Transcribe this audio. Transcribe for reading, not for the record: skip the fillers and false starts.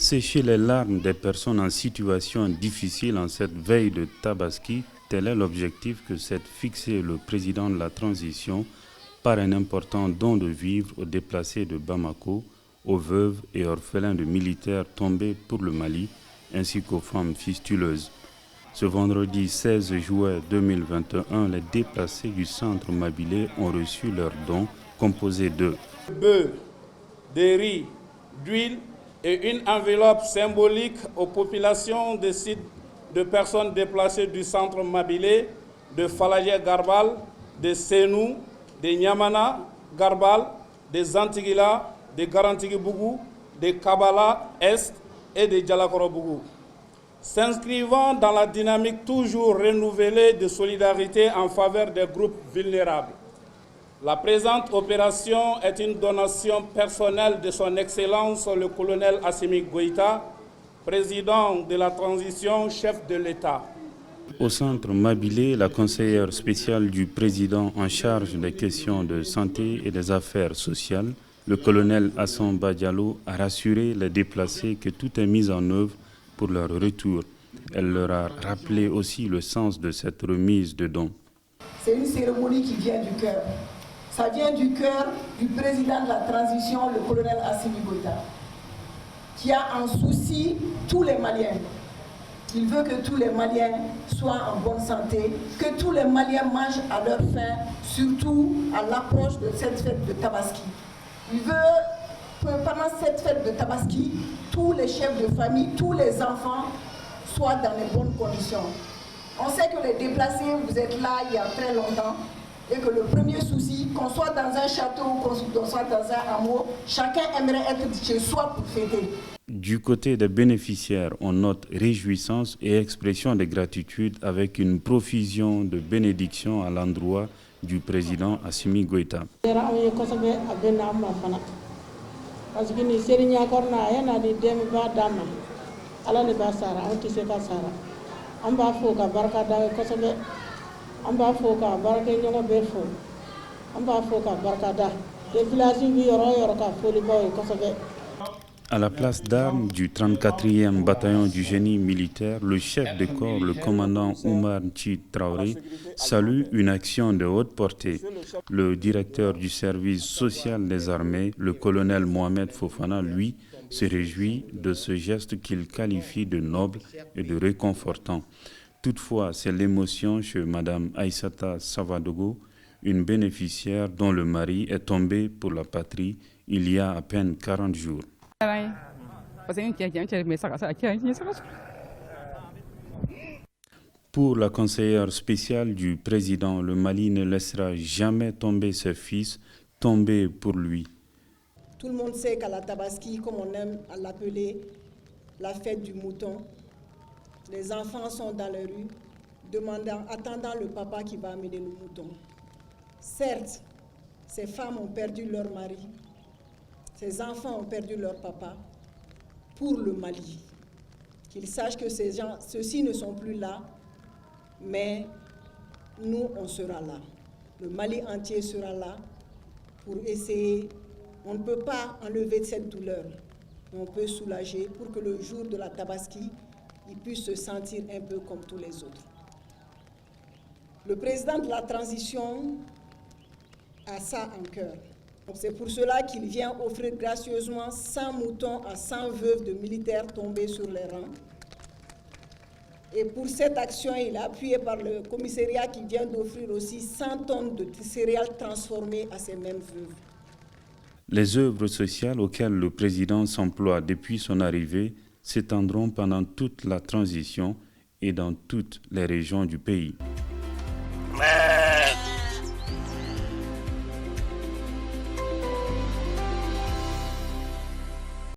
Sécher les larmes des personnes en situation difficile en cette veille de Tabaski, tel est l'objectif que s'est fixé le président de la transition par un important don de vivres aux déplacés de Bamako, aux veuves et orphelins de militaires tombés pour le Mali, ainsi qu'aux femmes fistuleuses. Ce vendredi 16 juillet 2021, les déplacés du centre Mabilé ont reçu leurs dons composés de bœufs, de riz, d'huile et une enveloppe symbolique aux populations des sites de personnes déplacées du centre Mabilé, de Falajé Garbal, de Sénou, de Niamana Garbal, des Antigila, de Garantigui-Bougou, de Kabala Est et de Djalakoro-Bougou. S'inscrivant dans la dynamique toujours renouvelée de solidarité en faveur des groupes vulnérables. La présente opération est une donation personnelle de son Excellence le colonel Assimi Goïta, président de la transition, chef de l'État. Au centre Mabilé, la conseillère spéciale du président en charge des questions de santé et des affaires sociales, le colonel Hassan Badialo, a rassuré les déplacés que tout est mis en œuvre pour leur retour. Elle leur a rappelé aussi le sens de cette remise de dons. C'est une cérémonie qui vient du cœur. Ça vient du cœur du président de la transition, le colonel Assimi Goïta, qui a en souci tous les Maliens. Il veut que tous les Maliens soient en bonne santé, que tous les Maliens mangent à leur faim, surtout à l'approche de cette fête de Tabaski. Il veut que pendant cette fête de Tabaski, tous les chefs de famille, tous les enfants soient dans les bonnes conditions. On sait que les déplacés, vous êtes là il y a très longtemps, et que le premier souci, qu'on soit dans un château ou qu'on soit dans un hameau, chacun aimerait être chez soi pour fêter. Du côté des bénéficiaires, on note réjouissance et expression de gratitude avec une profusion de bénédictions à l'endroit du président Assimi Goïta. À la place d'armes du 34e bataillon du génie militaire, le chef de corps, le commandant Oumar Nchi Traoré, salue une action de haute portée. Le directeur du service social des armées, le colonel Mohamed Fofana, lui, se réjouit de ce geste qu'il qualifie de noble et de réconfortant. Toutefois, c'est l'émotion chez Mme Aïssata Savadogo, une bénéficiaire dont le mari est tombé pour la patrie il y a à peine 40 jours. Pour la conseillère spéciale du président, le Mali ne laissera jamais tomber ses fils, tomber pour lui. Tout le monde sait qu'à la Tabaski, comme on aime à l'appeler, la fête du mouton, les enfants sont dans les rues, attendant le papa qui va amener le mouton. Certes, ces femmes ont perdu leur mari, ces enfants ont perdu leur papa pour le Mali. Qu'ils sachent que ceux-ci ne sont plus là, mais nous, on sera là. Le Mali entier sera là pour essayer. On ne peut pas enlever cette douleur, mais on peut soulager pour que le jour de la Tabaski, ils puissent se sentir un peu comme tous les autres. Le président de la transition a ça en cœur. C'est pour cela qu'il vient offrir gracieusement 100 moutons à 100 veuves de militaires tombés sur les rangs. Et pour cette action, il est appuyé par le commissariat qui vient d'offrir aussi 100 tonnes de céréales transformées à ces mêmes veuves. Les œuvres sociales auxquelles le président s'emploie depuis son arrivée s'étendront pendant toute la transition et dans toutes les régions du pays.